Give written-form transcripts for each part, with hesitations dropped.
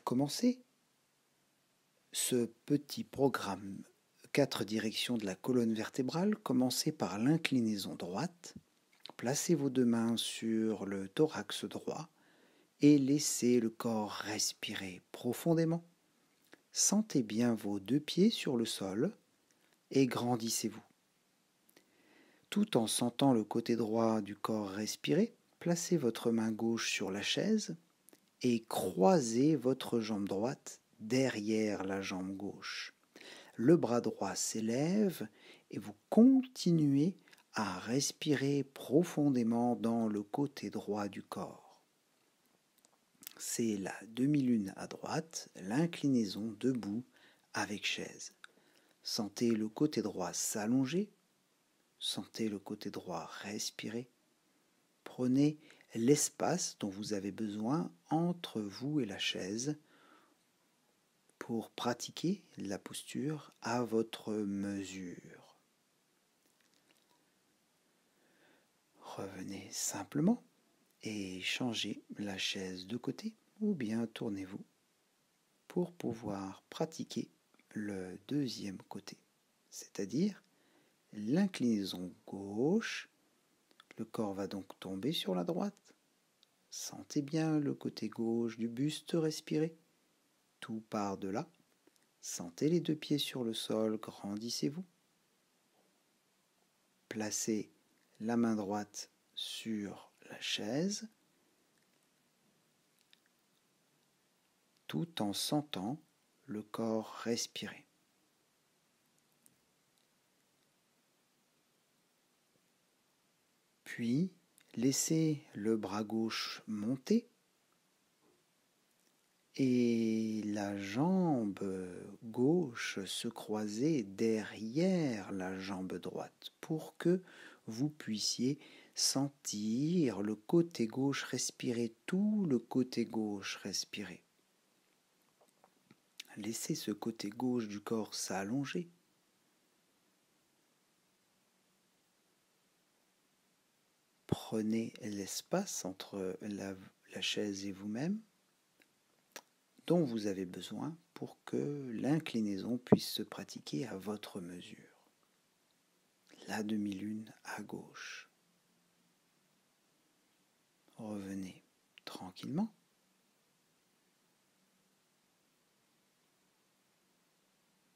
commencer ce petit programme 4 directions de la colonne vertébrale, commencez par l'inclinaison droite. Placez vos deux mains sur le thorax droit et laissez le corps respirer profondément. Sentez bien vos deux pieds sur le sol et grandissez-vous. Tout en sentant le côté droit du corps respirer, placez votre main gauche sur la chaise et croisez votre jambe droite derrière la jambe gauche. Le bras droit s'élève et vous continuez à respirer profondément dans le côté droit du corps. C'est la demi-lune à droite, l'inclinaison debout avec chaise. Sentez le côté droit s'allonger, sentez le côté droit respirer. Prenez l'espace dont vous avez besoin entre vous et la chaise pour pratiquer la posture à votre mesure. Revenez simplement et changez la chaise de côté ou bien tournez-vous pour pouvoir pratiquer le deuxième côté, c'est-à-dire l'inclinaison gauche. Le corps va donc tomber sur la droite. Sentez bien le côté gauche du buste respirer. Tout part de là. Sentez les deux pieds sur le sol, grandissez-vous. Placez la main droite sur la chaise, tout en sentant le corps respirer. Puis, laissez le bras gauche monter et la jambe gauche se croiser derrière la jambe droite pour que vous puissiez sentir le côté gauche respirer, tout le côté gauche respirer. Laissez ce côté gauche du corps s'allonger. Prenez l'espace entre la chaise et vous-même dont vous avez besoin pour que l'inclinaison puisse se pratiquer à votre mesure. La demi-lune à gauche. Revenez tranquillement.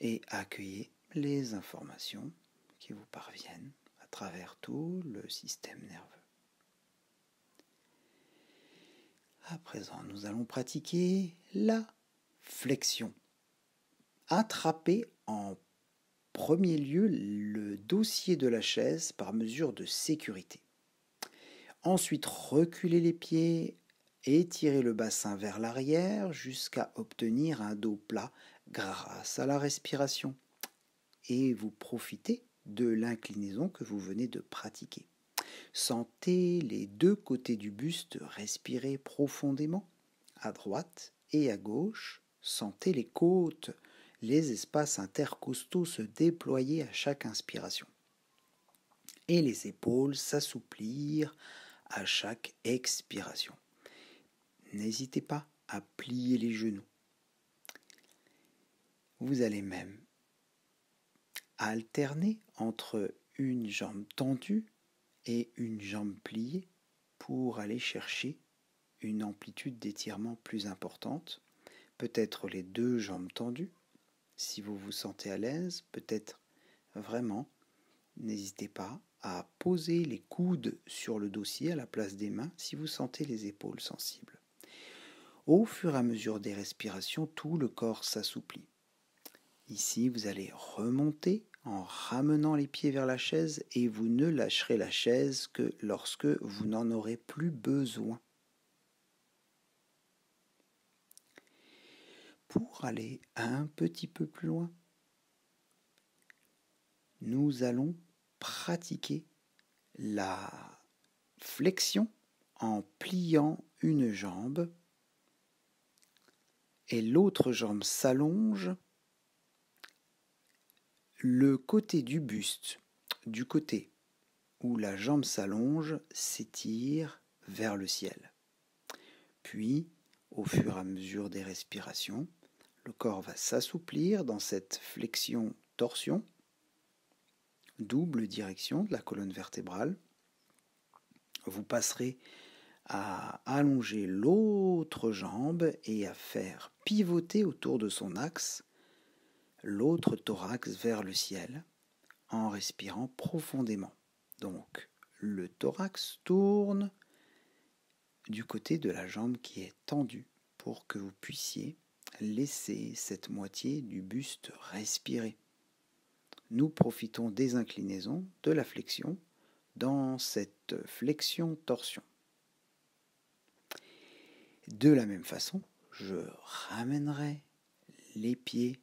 Et accueillez les informations qui vous parviennent à travers tout le système nerveux. À présent, nous allons pratiquer la flexion. Attrapez en premier lieu le dossier de la chaise par mesure de sécurité. Ensuite, reculez les pieds, étirez le bassin vers l'arrière jusqu'à obtenir un dos plat grâce à la respiration. Et vous profitez de l'inclinaison que vous venez de pratiquer. Sentez les deux côtés du buste respirer profondément, à droite et à gauche. Sentez les côtes, les espaces intercostaux se déployer à chaque inspiration. Et les épaules s'assouplir à chaque expiration. N'hésitez pas à plier les genoux. Vous allez même alterner entre une jambe tendue et une jambe pliée pour aller chercher une amplitude d'étirement plus importante. Peut-être les deux jambes tendues, si vous vous sentez à l'aise, peut-être vraiment. N'hésitez pas à poser les coudes sur le dossier à la place des mains si vous sentez les épaules sensibles. Au fur et à mesure des respirations, tout le corps s'assouplit. Ici, vous allez remonter en ramenant les pieds vers la chaise et vous ne lâcherez la chaise que lorsque vous n'en aurez plus besoin. Pour aller un petit peu plus loin, nous allons pratiquer la flexion en pliant une jambe et l'autre jambe s'allonge. Le côté du buste, du côté où la jambe s'allonge, s'étire vers le ciel. Puis, au fur et à mesure des respirations. Le corps va s'assouplir dans cette flexion-torsion, double direction de la colonne vertébrale. Vous passerez à allonger l'autre jambe et à faire pivoter autour de son axe l'autre thorax vers le ciel en respirant profondément. Donc le thorax tourne du côté de la jambe qui est tendue pour que vous puissiez laisser cette moitié du buste respirer. Nous profitons des inclinaisons, de la flexion, dans cette flexion-torsion. De la même façon, je ramènerai les pieds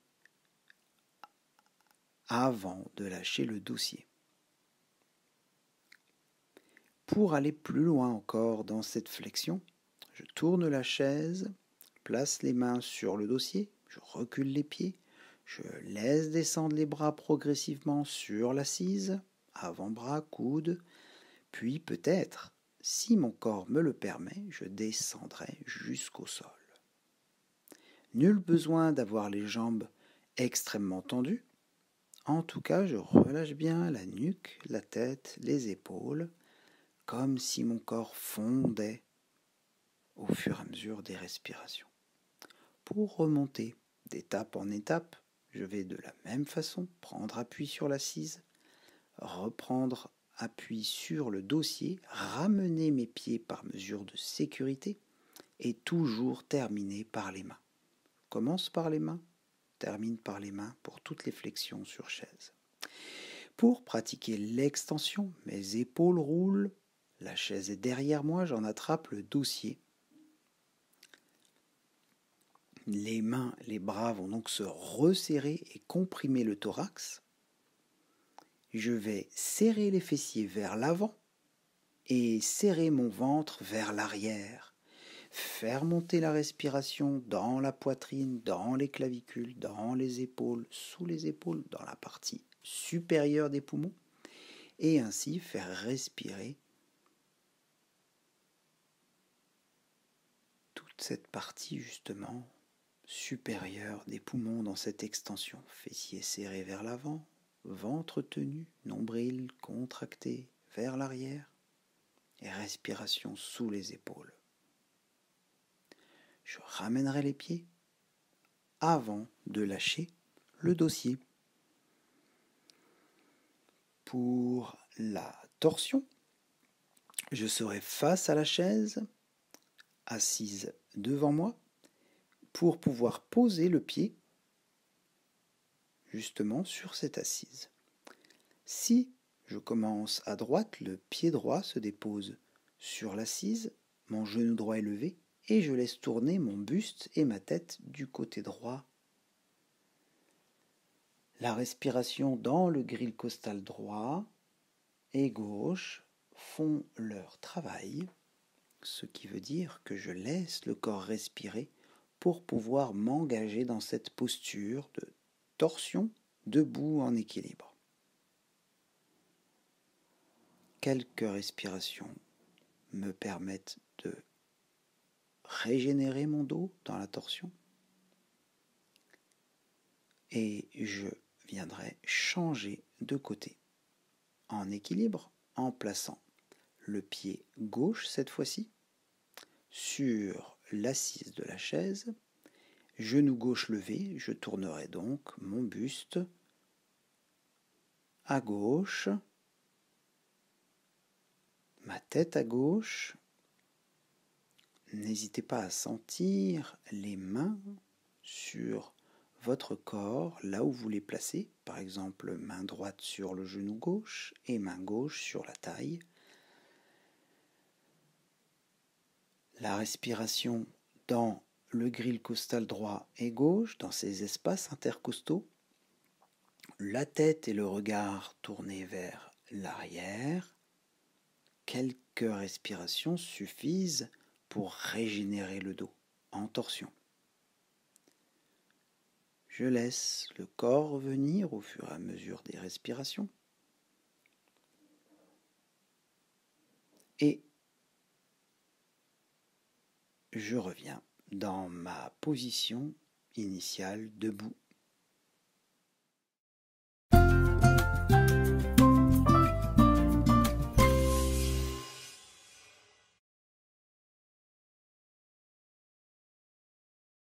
avant de lâcher le dossier. Pour aller plus loin encore dans cette flexion, je tourne la chaise, place les mains sur le dossier, je recule les pieds, je laisse descendre les bras progressivement sur l'assise, avant-bras, coude, puis peut-être, si mon corps me le permet, je descendrai jusqu'au sol. Nul besoin d'avoir les jambes extrêmement tendues. En tout cas, je relâche bien la nuque, la tête, les épaules, comme si mon corps fondait au fur et à mesure des respirations. Pour remonter d'étape en étape, je vais de la même façon prendre appui sur l'assise, reprendre appui sur le dossier, ramener mes pieds par mesure de sécurité et toujours terminer par les mains. Commence par les mains, termine par les mains pour toutes les flexions sur chaise. Pour pratiquer l'extension, mes épaules roulent, la chaise est derrière moi, j'en attrape le dossier. Les mains, les bras vont donc se resserrer et comprimer le thorax. Je vais serrer les fessiers vers l'avant et serrer mon ventre vers l'arrière. Faire monter la respiration dans la poitrine, dans les clavicules, dans les épaules, sous les épaules, dans la partie supérieure des poumons, et ainsi faire respirer toute cette partie justement supérieure des poumons dans cette extension. Fessiers serrés vers l'avant, ventre tenu, nombril contracté vers l'arrière, et respiration sous les épaules. Je ramènerai les pieds avant de lâcher le dossier. Pour la torsion, je serai face à la chaise, assise devant moi, pour pouvoir poser le pied justement sur cette assise. Si je commence à droite, le pied droit se dépose sur l'assise, mon genou droit est levé, et je laisse tourner mon buste et ma tête du côté droit. La respiration dans le grille costal droit et gauche font leur travail, ce qui veut dire que je laisse le corps respirer pour pouvoir m'engager dans cette posture de torsion debout en équilibre. Quelques respirations me permettent de régénérer mon dos dans la torsion et je viendrai changer de côté en équilibre en plaçant le pied gauche cette fois-ci sur l'assise de la chaise, genou gauche levé, je tournerai donc mon buste à gauche, ma tête à gauche. N'hésitez pas à sentir les mains sur votre corps, là où vous les placez, par exemple main droite sur le genou gauche et main gauche sur la taille. La respiration dans le grille costal droit et gauche, dans ces espaces intercostaux. La tête et le regard tournés vers l'arrière. Quelques respirations suffisent pour régénérer le dos en torsion. Je laisse le corps revenir au fur et à mesure des respirations. Et je reviens dans ma position initiale debout.